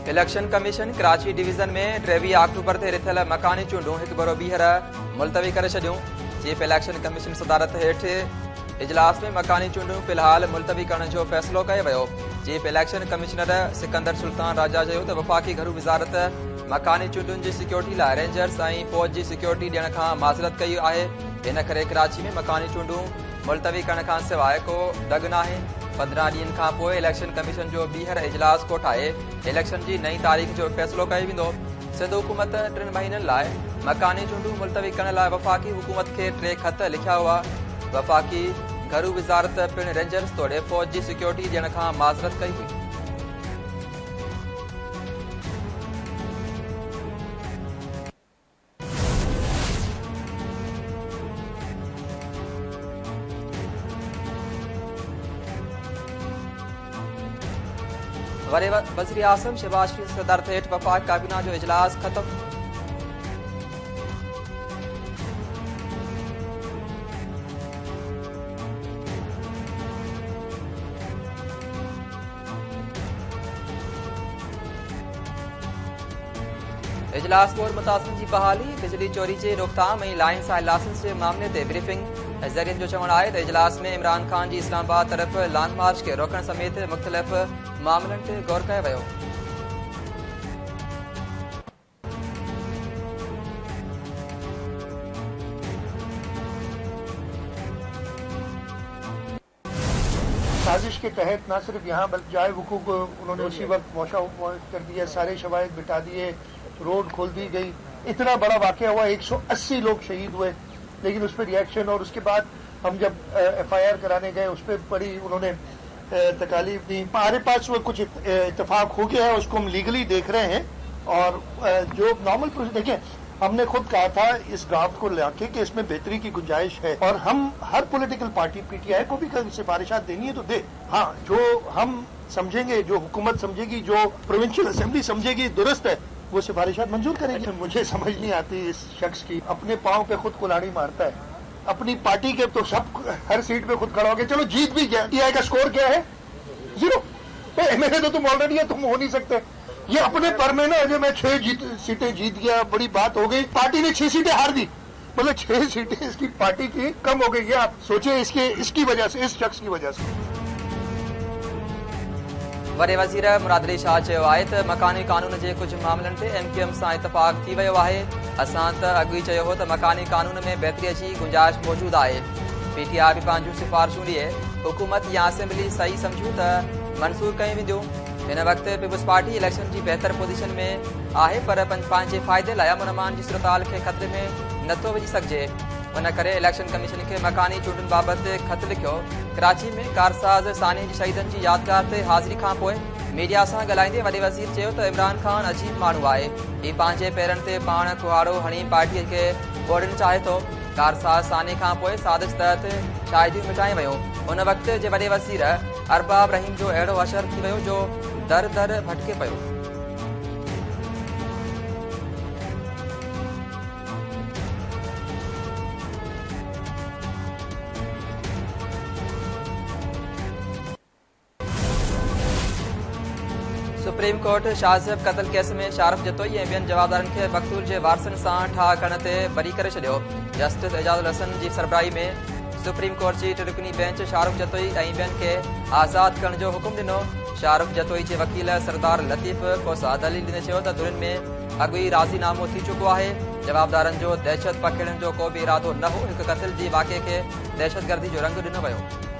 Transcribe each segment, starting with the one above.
Election commission Karachi division में 23 अक्टूबर ते रिथियल मकानी चूंडूं हिकु भेरो ॿीहर मुलतवी करे छॾियूं। चीफ इलेक्शन कमीशन सदारत हेठि इजलास में मकानी चूंडूं फिलहाल मुलतवी करण जो फ़ैसिलो कयो वियो। Chief election commissioner Sikandar Sultan Raja चयो त वफ़ाक़ी घरू वज़ारत मकानी चूंडुनि जी सिक्योरिटी लाइ रेंजर्स ऐं फ़ौज जी सिक्योरिटी ॾियण खां माज़रत कई आहे। इन करे कराची में मकानी चूंडूं मुलतवी करण खां सवाइ को डग नाहे। 15 ॾींहनि खां पोइ इलेक्शन कमीशन जो ॿीहर इजलास कोठाए इलेक्शन जी नई तारीख़ जो फ़ैसिलो कयो वेंदो। सिंध हुकूमत 3 महीननि लाइ मकानी चूंडूं मुलतवी करण लाइ वफ़ाक़ी हुकूमत खे 3 ख़त लिखिया हुआ। वफ़ाक़ी घरू वज़ारत पिणु रेंजर्स तोड़े फ़ौज जी सिक्योरिटी ॾियण खां माज़रत कई हुई। वरे वज़ीर आज़म शहबाज शरीफ़ की सदारत हेठि वफ़ाक़ी काबीना जो इजलास ख़त्म। इजलास बोर्ड मुतासिरनि जी बहाली, बिजली चोरी जे रोकथाम ऐं लाइन सां लाइसेंस जे मामले ते ब्रीफिंग। ज़रियनि जो चवणु आहे त इजलास में इमरान ख़ान जी इस्लामाबाद तरफ़ लॉन्ग मार्च खे रोकण समेत मुख़्तलिफ़ मामलनि ते गौर कयो वियो। साजिश के तहत न सिर्फ यहाँ बल्कि जाए वकू को उन्होंने उसी वक्त वॉश आउट कर दिया, सारे शवाहिद बिठा दिए, रोड खोल दी गई। इतना बड़ा वाकया हुआ, 180 लोग शहीद हुए, लेकिन उस पर रिएक्शन और उसके बाद हम जब FIR कराने गए उस पर बड़ी उन्होंने तकालीफ दी। हमारे पास वो कुछ इत्तेफाक हो गया है, उसको हम लीगली देख रहे हैं और जो नॉर्मल प्रोसेस देखें, हमने खुद कहा था इस ड्राफ्ट को लाके कि इसमें बेहतरी की गुंजाइश है और हम हर पॉलिटिकल पार्टी PTI को भी सिफारिशात देनी है तो दे। हाँ, जो हम समझेंगे, जो हुकूमत समझेगी, जो प्रोविंशियल असेंबली समझेगी दुरुस्त है, वो सिफारिशात मंजूर करेगी। मुझे समझ नहीं आती इस शख्स की, अपने पाँव पे खुद कुल्हाड़ी मारता है। अपनी पार्टी के तो सब हर सीट पे खुद खड़ा हो गया, चलो जीत भी गया। PTI का स्कोर क्या है? 0। तो MLA तो तुम ऑलरेडी है, तुम हो नहीं सकते। ये अपने पर में ना, जो मैं 6 सीटें जीत गया, बड़ी बात हो गई। पार्टी ने 6 सीटें हार दी, मतलब 6 सीटें इसकी पार्टी की कम हो गई है। आप सोचिए इसकी वजह से, इस शख्स की वजह से। वरे वज़ीर मुराद अली शाह चयो आहे त मकानी कानून जे कुझु मामलनि ते MQM सां इतफ़ाक़ थी वियो आहे। असां त अॻु ई चयो हो त मकानी कानून में बहितरीअ जी गुंजाइश मौजूदु आहे। PTI बि पंहिंजूं सिफ़ारिशूं ॾिए हुकूमत या असेंबली सही सम्झूं त मंज़ूर कयूं वेंदियूं। हिन वक़्तु पीपुल्स पार्टी इलेक्शन जी बहितर पोज़ीशन में आहे, पर पंहिंजे फ़ाइदे लाइ अमन अमान जी सूरताल खे ख़तरे में नथो विझी सघिजे। उन करे इलेक्शन कमीशन खे मकानी चूंडुनि बाबति ख़त लिखियो। कराची में कारसाज़ सानी जी शहीदनि जी यादगार ते हाज़िरी खां पोइ मीडिया सां ॻाल्हाईंदे वॾे वज़ीर चयो त इमरान ख़ान अजीब माण्हू आहे। हीउ पंहिंजे पेरनि ते पाण कुहाड़ो हणी पार्टीअ खे ॿोड़णु चाहे थो। कारसाज़ सानी खां पोइ साज़िश तहत शाहिदियूं मिटायूं वयूं। उन वक़्तु जे वॾे वज़ीर अरबाब रहीम जो अहिड़ो असरु थी वियो जो दर दर भटके पियो। सुप्रीम कोर्ट शाहज़ेब क़त्ल केस में शारफ जतोई ऐं ॿियनि जवाबदारनि खे मक़तूल जे वारसनि सां ठाह करण ते बरी करे छॾियो। जस्टिस एजाज़ुल हसन जी सरबराही में सुप्रीम कोर्ट जी 3 रुकनी बेंच शाहरुख जतोई ऐं ॿियनि खे आज़ादु करण जो हुकुम ॾिनो। शाहरुख जतोई जे वकील सरदार लतीफ़ कोसा दलील ॾींदे चयो त धुरियुनि में अॻु ई राज़ीनामो थी चुको आहे। जवाबदारनि जो दहशत पखेड़ण जो को बि इरादो न हो। हिकु क़त्ल जी वाक़े खे दहशतगर्दी जो रंग ॾिनो वियो।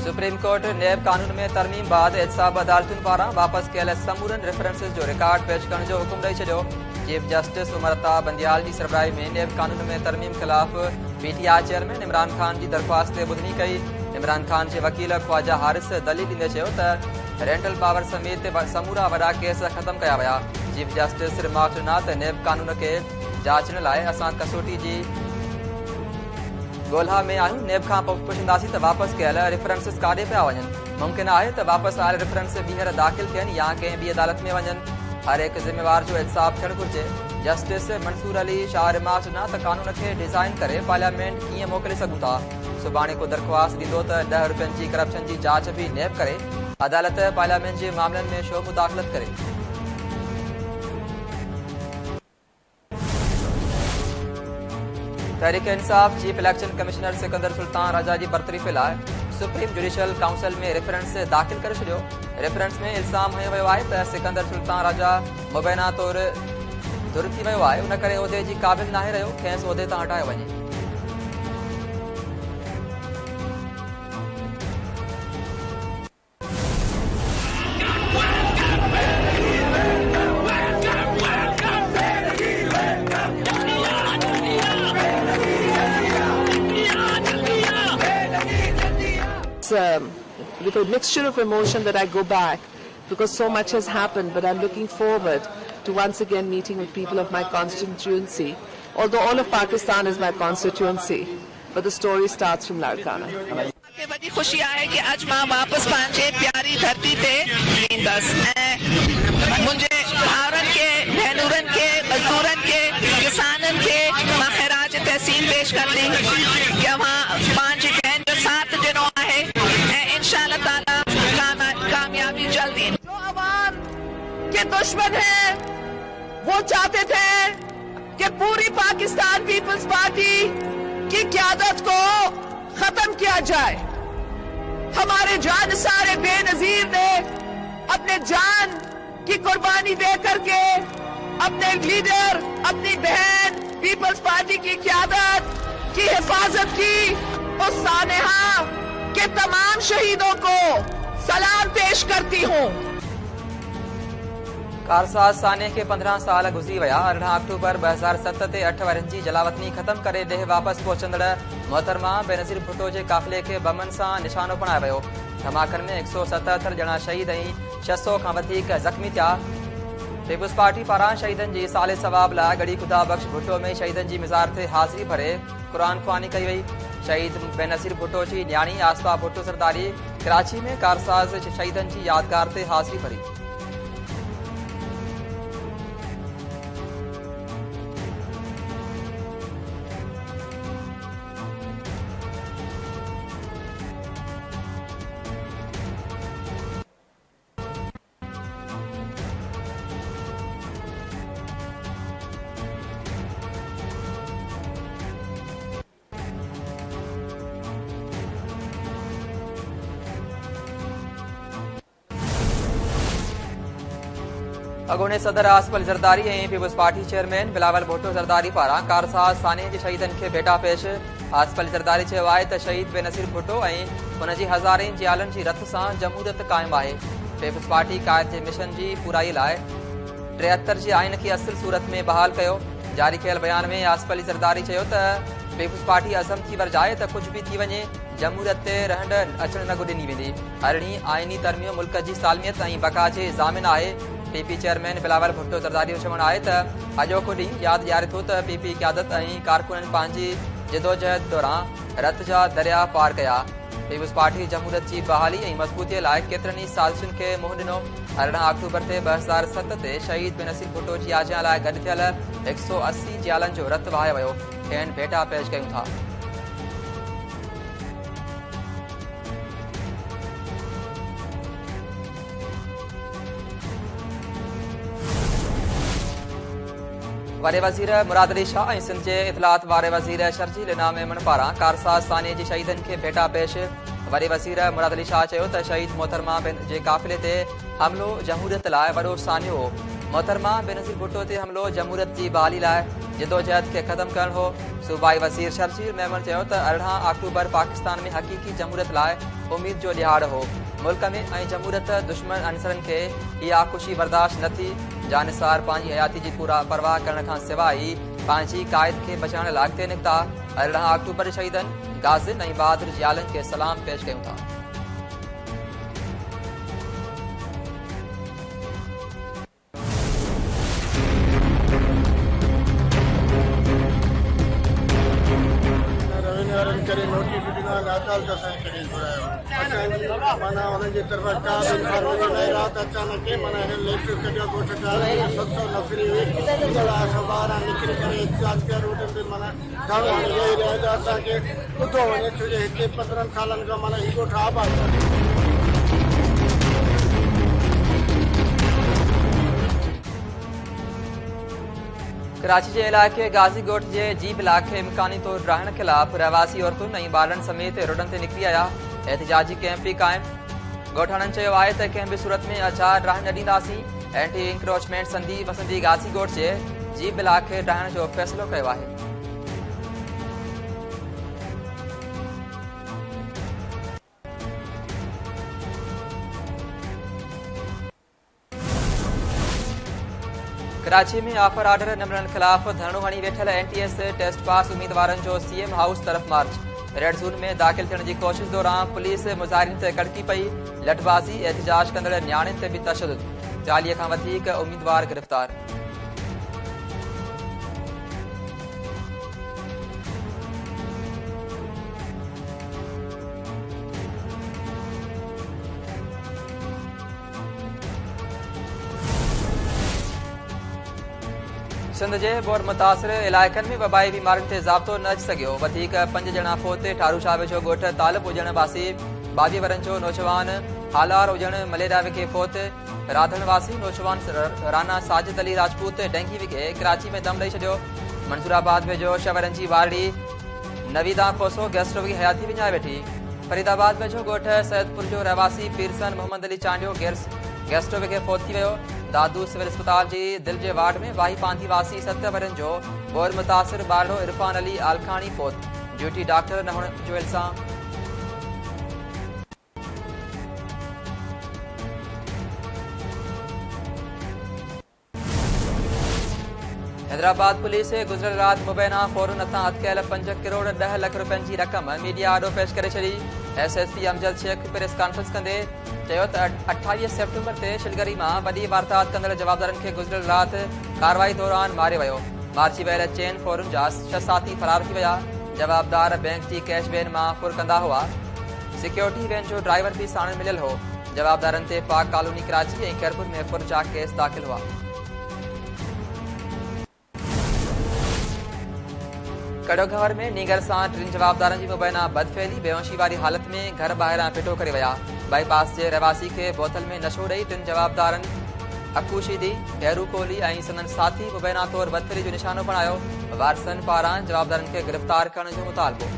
सुप्रीम कोर्ट नैब कानून में तरमीम बाद एहतसाब अदालतुनि पारां वापसि कयल समूरनि रेफरेंसिस जो रिकॉर्ड पेश करण जो हुकुम ॾेई छॾियो। चीफ जस्टिस उमर अता बंदियाल जी सरबराही में नैब कानून में तरमीम ख़िलाफ़ PTI चेयरमैन इमरान ख़ान जी दरख़्वास्त ते ॿुधणी कई। इमरान ख़ान जे वकील ख्वाजा हारिस दलील ॾींदे चयो त रेंटल पावर समेत समूरा वॾा केस ख़तमु कया विया। चीफ जस्टिस रिमार्क ॾिना त नैब कानून खे जाचण लाइ असां कसोटी जी ॻोल्हा में आहियूं। नैब खां पुछंदासीं त वापसि कयल रेफरेंसिस काॾे पिया वञनि। मुमकिन आहे त वापसि आयल रेफरेंस ॿीहर दाख़िल थियनि या कंहिं ॿी अदालत में वञनि। हर एक जिम्मेवार जो इंसाफ थियणु घुर्जे। जस्टिस मंसूर अली शाह रिमार्क ॾिना त कानून खे डिज़ाइन करे पार्लियामेंट कीअं मोकिले सघूं था। सुभाणे को दरख़्वास्त ॾींदो त 10 रुपयनि जी करप्शन जी जांच भी नेब करे। अदालत पार्लियामेंट जे मामलनि में छो मुदाख़लत करे। Tehreek Insaf chief election commissioner Sikandar Sultan Raja जी बरतरीफ़ लाइ सुप्रीम जुडिशियल काउंसिल में रेफरेंस दाख़िल करे छॾियो। रेफरेंस में इल्ज़ाम हयो वियो आहे त सिकंदर सुल्तान राजा मुबैना तौर दुर थी वियो आहे, उन करे उहिदे जी क़ाबिल नाहे रहियो, खेसि उहिदे तां हटायो वञे। With a mixture of emotion that I go back because so much has happened, but I'm looking forward to once again meeting with people of my constituency, although all of Pakistan is my constituency, but the story starts from Larkana. बड़ी खुशी आहे कि अज मां वापस पंहिंजे प्यारी धरती ते ईंदसि ऐं मुंहिंजे भाउरनि खे, भेनरुनि खे, मज़दूरनि खे, किसाननि खे मां ख़ैराज तहसील पेश कंदी कि मां पंहिंजी बहन जो साथ ॾिनो आहे ऐं इंशाअल्लाह ताला कामयाबी जल्दी। जो अवाम के दुश्मन हैं वो चाहते थे कि पूरी पाकिस्तान पीपल्स पार्टी की क़यादत को खत्म किया जाए। हमारे जान सारे बेनजीर ने अपने जान की कुर्बानी दे करके अपने लीडर, अपनी बहन पीपल्स पार्टी की क़यादत की हिफाजत की। उस सानेहा के तमाम शहीदों को सलाम पेश करती हूँ। कारसाज साने के 15 साल गुज़री विया। 18 अक्टूबर 2007 ते 8 वरनि जी जलावतनी ख़त्म करे ॾेह वापसि पहुचंदड़ मोहतरमा बेनज़ीर भुट्टो जे काफ़िले खे बमनि सां निशानो बणायो वियो। धमाकनि में 177 ॼणा शहीद ऐं 600 खां वधीक ज़ख़्मी थिया। पीपुल्स पार्टी पारां शहीदनि जी साले सवाब लाइ गड़ी खुदा बख़्श भुट्टो में शहीदनि जी मिज़ार ते हाज़िरी भरे क़ुरान ख़्वानी कई वई। शहीद बेनज़ीर भुट्टो जी न्याणी आसफा भुट्टो सरदारी कराची में कारसाज शहीदनि जी यादगार ते हाज़िरी भरी। अगोने सदर आसिफ अली ज़रदारी ऐं people's party chairman Bilawal Bhutto Zardari पारां कारसाज साने जे शहीदनि खे भेटा पेश। आसिफ अली ज़रदारी चयो आहे त शहीद बेनज़ीर भुट्टो ऐं हुन जी हज़ारे जियालनि जी रत सां जमहूरियत क़ाइमु आहे। पीपुल्स पार्टी क़ाइद जे मिशन जी पूराई लाइ 73 जे आइन खे असुल सूरत में बहाल कयो। जारी कयल बयान में आसिफ अली ज़रदारी चयो त पीपुल्स पार्टी अज़म थी वरजाए त कुझु बि थी वञे, जमहूरियत ते रहंड अचण न ॾिनी वेंदी। अरिड़हीं आइनी तरमियूं मुल्क जी सालमियत ऐं बका जे ज़ामिन आहे। पीपी चेयरमैन बिलावल भुट्टो ज़रदारी जो चवणु आहे त अॼोको ॾींहुं यादि ॾियारे थो त पीपी क़यादत ऐं कारकुननि पंहिंजी जिदोजहद दौरान रत जा दरिया पार कया। पीपुल्स पार्टी जमहूरियत जी बहाली ऐं मज़बूतीअ लाइ केतिरनि ई साज़िशुनि खे मुंहुं ॾिनो। 18 अक्टूबर ते 2007 ते शहीद बेनज़ीर भुट्टो जी आजियां लाइ गॾु थियल 180 जियालनि जो रत वहायो वियो। खेनि भेटा पेश कयूं था। वॾे वज़ीर मुराद अली शाह ऐं सिंध जे इतलात वारे वज़ीर शर्जील इनाम मेमन पारां कारसाज साने जे शहीदनि खे भेटा पेश। वॾे वज़ीर मुराद अली शाह चयो त शहीद मोहतरमा जे काफ़िले ते हमिलो जमहूरियत लाइ वॾो सानियो हो। मोहतरमा बेनज़ीर भुट्टो ते हमिलो जमहूरियत जी बहाली लाइ जिदोजहद खे ख़त्म करणु हो। सूबाई वज़ीर शर्जील मेमन चयो त 18 अक्टूबर पाकिस्तान में हक़ीक़ी जमहूरियत लाइ उमीद जो ॾिहाड़ हो। मुल्क में ऐं जमहूरियत दुश्मन अंसरनि खे इहा खुशी बर्दाश्त न थी। जानिसार पंहिंजी हयाती जी पूरा परवाह करण खां सवाइ पंहिंजी क़ाइद खे बचाइण लाइ अॻिते निकिता। 18 अक्टूबर शहीदनि गाज़िन ऐं बहादुर जियालनि खे सलाम पेश कयूं था। करे नोटिफिकेशन आता तो सही करे माना उनजी तरफ़ा का इन्फॉर्मेशन आई रात अचानक माना इलेक्ट्रिक कटियो गोठ का 700 नफरी हुई जड़ा सवार निकल करे एहतियात के रोड पे माना गांव में गई रहे असा के उतो वने छे हिते 15 सालन का माना ही गोठ आबाद कराची के इलाके गाजीकोट के जीप इलाके इम्कानी तौर रहण खिलाफ रहवासी औरतुनि ऐं ॿारनि समेत रोडनि ते निकिरी आया एहतिजाजी कैंप बि क़ाइम ॻोठाणनि चयो आहे त कंहिं बि सूरत में आज़ाद रहण न ॾींदासीं एंटी इंक्रोचमेंट संधि वसंदी गाजीकोट जे जीप इलाके रहण जो फ़ैसिलो कयो आहे। कराची में ऑफर ऑर्डर न मिलण खिलाफ धरणो हणी वेठल एनटीएस टेस्ट पास उम्मीदवारनि जो सीएम हाउस तरफ़ मार्च रेड ज़ोन में दाख़िल थियण जी कोशिश दौरान पुलिस मुज़ाहिरीन ते कड़की पई लठबाज़ी एहतिजाज कंदड़ न्याणियुनि ते बि तशदुद 40 खां वधीक उम्मीदवार गिरफ़्तार। सिंध जे बोर मुतासिर इलाइक़नि में वबाई बीमारियुनि ते ज़ाब्तो न अची सघियो 5 ॼणा फोत ठारू शाबे जो ॻोठ तालिब हुजण वासी 22 वरनि जो नौजवान हालार हुजण मलेरिया विखे फोत राधण वासी नौजवान राना साजिद अली राजपूत डेंगी विखे कराची में दम ॾेई छॾियो। मंसूराबाद वेझो 6 वरनि जी वारड़ी नवीदा कोसो गैस्ट्रो जी हयाती विञाए वेठी। फरीदाबाद वेझो ॻोठ सैदपुर जो रहवासी पीरसन मोहम्मद अली चांडियो गैस्ट्रो विखे फोत थी वियो। दादू सिविल अस्पताल जी दिल जे वार्ड में वाही पांधी वासी 7 वरनि जो बोर मुतासिर ॿारड़ो इरफान अली आलखानी फोत ड्यूटी डॉक्टर न हुअण जो इल्ज़ाम। हैदराबाद पुलिस गुज़िरियल रात मुबैना फौरन हथां हथ कयल 5 करोड़ 10 लख रुपयनि जी रक़म मीडिया आॾो पेश करे छॾी। SSP Amjad Shaikh press conference कंदे चयो त 28 सेप्टेम्बर ते शिलगरी मां वॾी वारदात कंदड़ जवाबदारनि खे गुज़िरियल राति कार्रवाई दौरान मारियो वियो। मार्ची वियल चैन फौरन जा 6 साथी फरार थी विया। जवाबदार बैंक जी कैश वैन मां फुर कंदा हुआ। सिक्योरिटी वैन जो ड्राइवर बि साण मिलियल हो। जवाबदारनि ते पाक कॉलोनी कराची ऐं खैरपुर में फुर जा केस दाख़िल हुआ। कड़ोघर में नीगर सां 3 जवाबदारनि जी मुबैना बदफेली बेहोशी वारी हालत में घर ॿाहिरां फिटो करे विया। बाईपास जे रहवासी खे बोतल में नशो ॾेई 3 जवाबदारनि अकूशीदी हैरू कोहली ऐं संदन साथी मुबैना तौर बदफेली जो निशानो बणायो। वारसनि पारां जवाबदारनि खे गिरफ़्तार करण जो मुतालबो।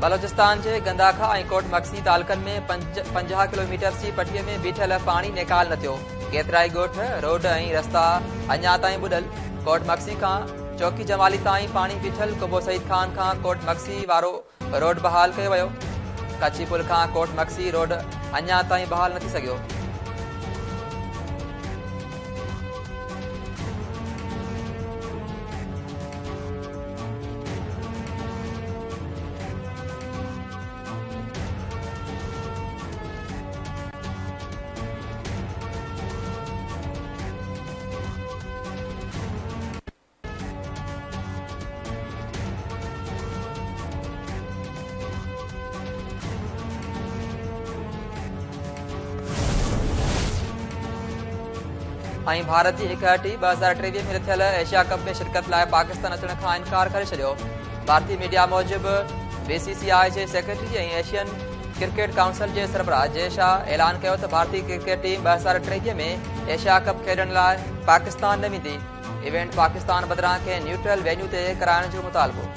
बलोचिस्तान के गंदाखा ऐं कोट मक्सी तालुकनि में 50 किलोमीटर जी पटीअ में बीठल पानी निकाल न थियो। केतिराई ॻोठ रोड ऐं रस्ता अञा ताईं ॿुॾल। कोट मक्सी खां चौकी जमाली ताईं पानी बीठल। कुबो सईद खान खां कोट मक्सी वारो रोड बहाल कयो वियो। कच्ची पुल खां कोट मक्सी रोड अञा ताईं बहाल न थी सघियो। ऐं भारत जी हिकु टीम 2023 में थियल एशिया कप में शिरकत लाइ पाकिस्तान अचण खां इनकार करे छॾियो। भारतीय मीडिया मूजिबि बीसीसीआई जे सेक्रेटरी ऐं एशियन क्रिकेट काउंसिल जे सरबराह जय शाह ऐलान कयो त भारतीय क्रिकेट टीम 2023 में एशिया कप खेॾण लाइ पाकिस्तान न वेंदी। इवेंट पाकिस्तान बदिरां कंहिं न्यूट्रल वेन्यू ते कराइण जो मुतालबो।